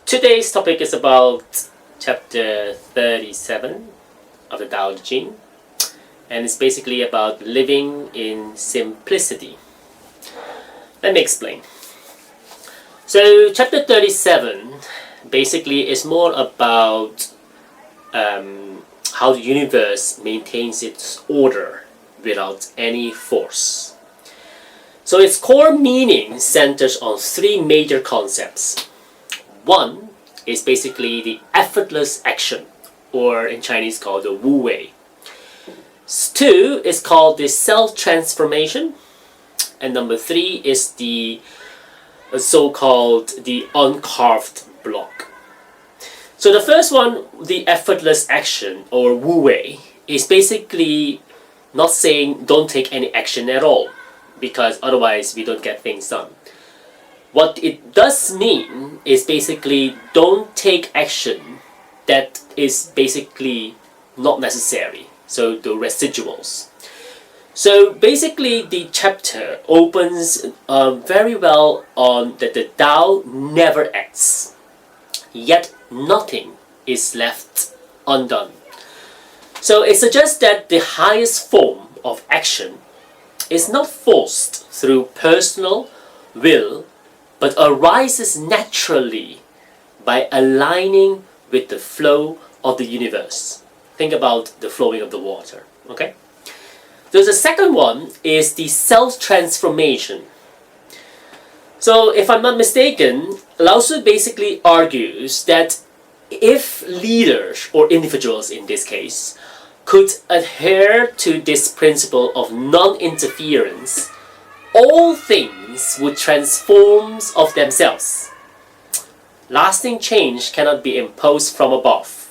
Today's topic is about chapter 37 of the Tao Te Ching, and it's basically about living in simplicity. Let me explain. So chapter 37 basically is more about how the universe maintains its order without any force. So its core meaning centers on three major concepts. One is basically the effortless action, or in Chinese called the Wu Wei. Two is called the self-transformation, and number three is the so-called the uncarved block. So the first one, the effortless action, or Wu Wei, is basically not saying don't take any action at all, because otherwise we don't get things done. What it does mean is basically don't take action that is basically not necessary, so the residuals. So basically the chapter opens very well on that the Tao never acts, yet nothing is left undone. So it suggests that the highest form of action is not forced through personal will, but arises naturally by aligning with the flow of the universe. Think about the flowing of the water, okay? So the second one is the self-transformation. So if I'm not mistaken, Lao Tzu basically argues that if leaders, or individuals in this case, could adhere to this principle of non-interference, all things would transform of themselves. Lasting change cannot be imposed from above,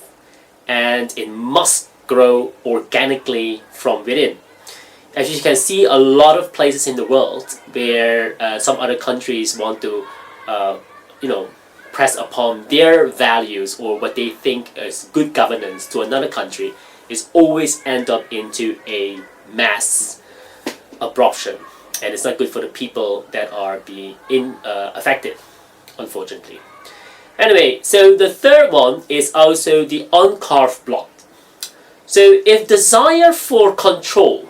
and it must grow organically from within. As you can see, a lot of places in the world where some other countries want to, press upon their values or what they think is good governance to another country, is always end up into a mass adoption. And it's not good for the people that are being affected, unfortunately. Anyway, so the third one is also the uncarved block. So if desire for control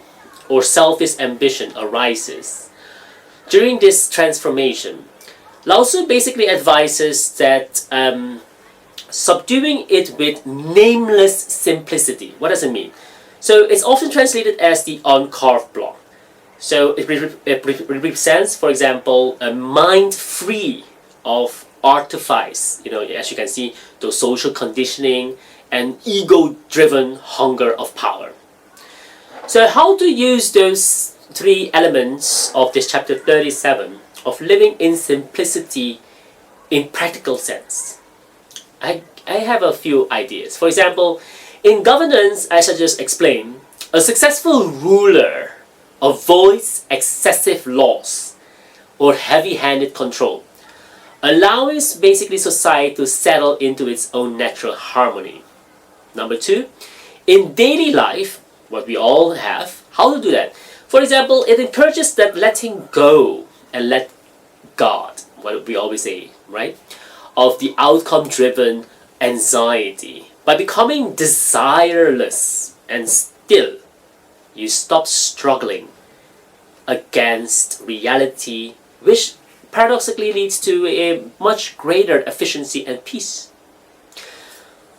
or selfish ambition arises during this transformation, Lao Tzu basically advises that subduing it with nameless simplicity. What does it mean? So it's often translated as the uncarved block. So it represents, for example, a mind free of artifice, as you can see, the social conditioning and ego-driven hunger of power. So how to use those three elements of this chapter 37 of living in simplicity in practical sense? I have a few ideas. For example, in governance, as I just explained, a successful ruler avoids excessive laws or heavy-handed control, allowing basically society to settle into its own natural harmony. Number two, in daily life, what we all have, how to do that? For example, it encourages that letting go and let God, what we always say, right? Of the outcome-driven anxiety. By becoming desireless and still, you stop struggling against reality, which paradoxically leads to a much greater efficiency and peace.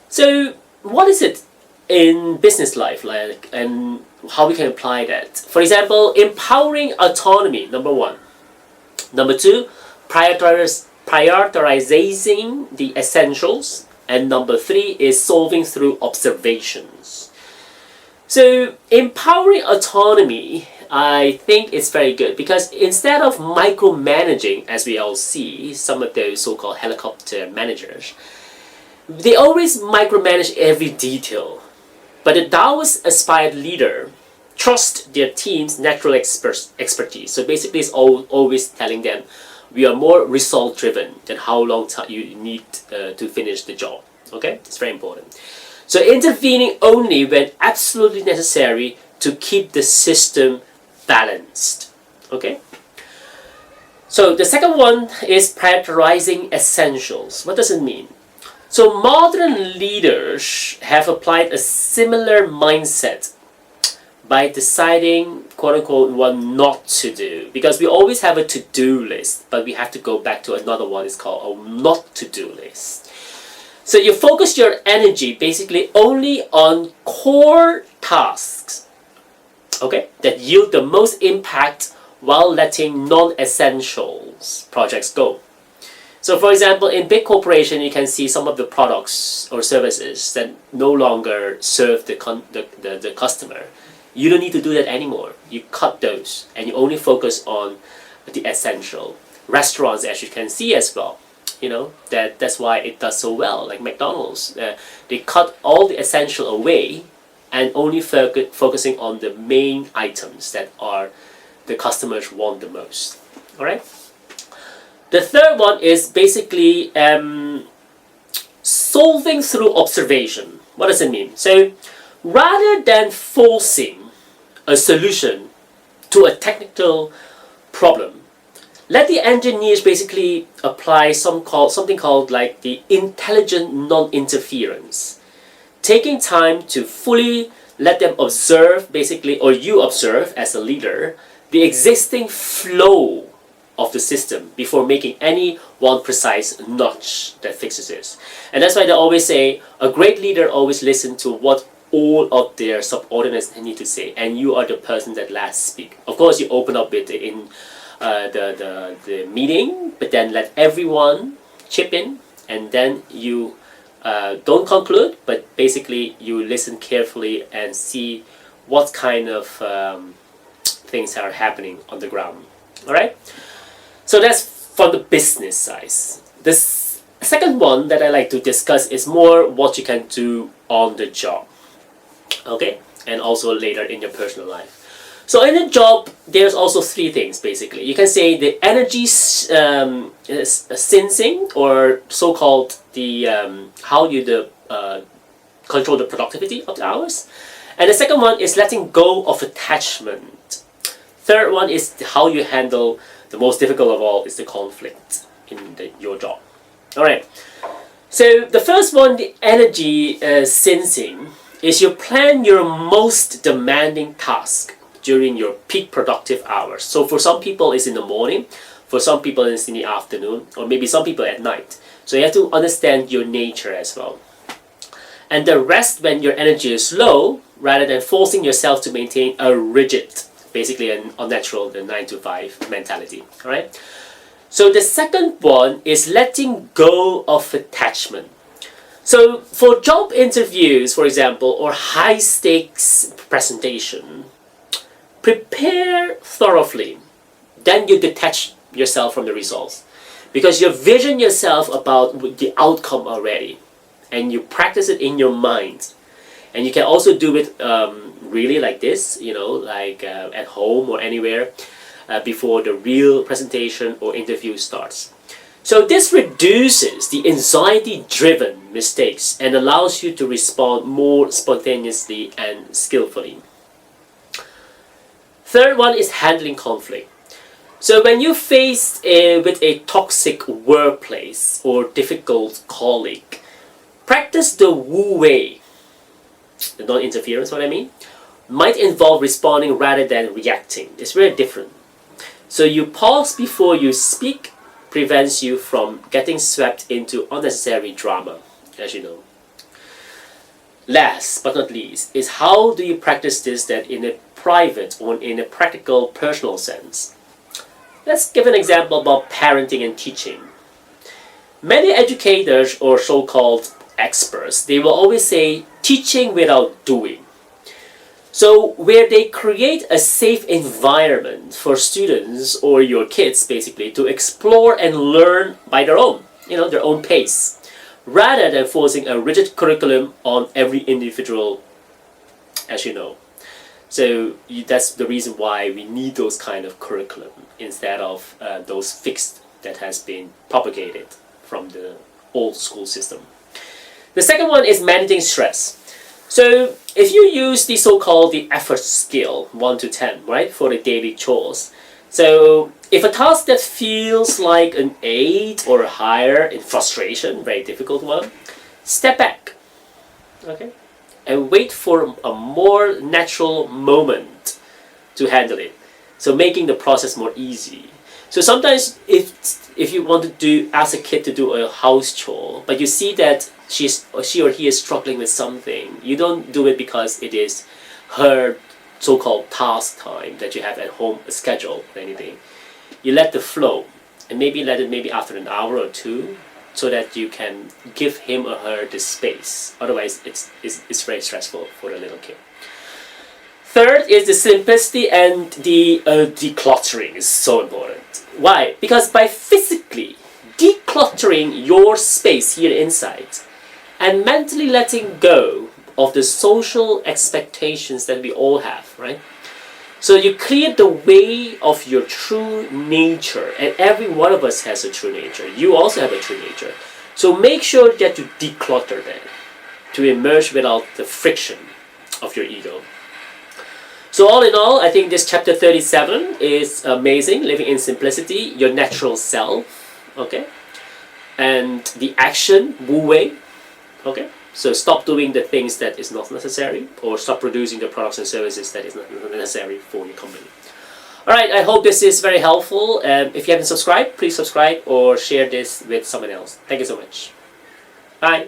So what is it in business life like, and how we can apply that? For example, empowering autonomy, number one. Number two, prioritizing the essentials. And number three is solving through observations. So empowering autonomy, I think it's very good, because instead of micromanaging, as we all see, some of those so-called helicopter managers, they always micromanage every detail. But the Taoist aspired leader trusts their team's natural expertise. So basically it's always telling them, we are more result-driven than how long you need to finish the job. Okay? It's very important. So intervening only when absolutely necessary to keep the system balanced. Okay? So the second one is prioritizing essentials. What does it mean? So modern leaders have applied a similar mindset by deciding, quote unquote, what not to do. Because we always have a to-do list, but we have to go back to another one. It's called a not to-do list. So you focus your energy basically only on core tasks, okay, that yield the most impact while letting non-essentials projects go. So for example, in big corporation, you can see some of the products or services that no longer serve the customer. You don't need to do that anymore. You cut those and you only focus on the essential. Restaurants, as you can see as well, that's why it does so well. Like McDonald's, they cut all the essential away and only focusing on the main items that are the customers want the most. All right. The third one is basically solving through observation. What does it mean? So rather than forcing a solution to a technical problem, let the engineers basically apply something called like the intelligent non-interference. Taking time to fully let them observe basically, or you observe as a leader, the existing flow of the system before making any one precise notch that fixes it. And that's why they always say a great leader always listens to what all of their subordinates need to say, and you are the person that last speak. Of course, you open up with in the meeting, but then let everyone chip in, and then you don't conclude, but basically you listen carefully and see what kind of things are happening on the ground. All right. So that's from the business side. The second one that I like to discuss is more what you can do on the job, okay, and also later in your personal life. So in the job, there's also three things basically. You can say the energy sensing, or so-called the how you control the productivity of the hours, and the second one is letting go of attachment. Third one is how you handle. The most difficult of all is the conflict in your job. All right. So the first one, the energy sensing, is you plan your most demanding task during your peak productive hours. So for some people, it's in the morning. For some people, it's in the afternoon, or maybe some people at night. So you have to understand your nature as well. And the rest when your energy is low, rather than forcing yourself to maintain a rigid, basically an unnatural, the 9 to 5 mentality. All right. So the second one is letting go of attachment. So for job interviews, for example, or high stakes presentation, prepare thoroughly. Then you detach yourself from the results, because you vision yourself about the outcome already, and you practice it in your mind. And you can also do it really like this, like at home or anywhere before the real presentation or interview starts. So this reduces the anxiety-driven mistakes and allows you to respond more spontaneously and skillfully. Third one is handling conflict. So when you're faced with a toxic workplace or difficult colleague, practice the Wu Wei, the non-interference, what I mean, might involve responding rather than reacting. It's very different. So you pause before you speak prevents you from getting swept into unnecessary drama, as you know. Last but not least is how do you practice this that in a private or in a practical personal sense. Let's give an example about parenting and teaching. Many educators or so-called experts, they will always say teaching without doing. So where they create a safe environment for students or your kids basically to explore and learn by their own, their own pace, rather than forcing a rigid curriculum on every individual, as you know. So that's the reason why we need those kind of curriculum instead of those fixed that has been propagated from the old school system. The second one is managing stress. So if you use the so-called the effort scale 1 to 10, right, for the daily chores. So if a task that feels like an 8 or higher in frustration, very difficult one, step back, okay, and wait for a more natural moment to handle it. So making the process more easy. So sometimes if you want to ask a kid to do a house chore, but you see that she or he is struggling with something, you don't do it because it is her so-called task time that you have at home, a schedule or anything. You let the flow, and maybe let it maybe after an hour or two, so that you can give him or her the space. Otherwise, it's very stressful for the little kid. Third is the simplicity, and the decluttering is so important. Why? Because by physically decluttering your space here inside and mentally letting go of the social expectations that we all have, right? So you clear the way of your true nature, and every one of us has a true nature. You also have a true nature. So make sure that you declutter that to emerge without the friction of your ego. So all in all, I think this chapter 37 is amazing. Living in simplicity, your natural self, okay? And the action, Wu Wei, okay? So stop doing the things that is not necessary, or stop producing the products and services that is not necessary for your company. Alright, I hope this is very helpful. If you haven't subscribed, please subscribe or share this with someone else. Thank you so much. Bye.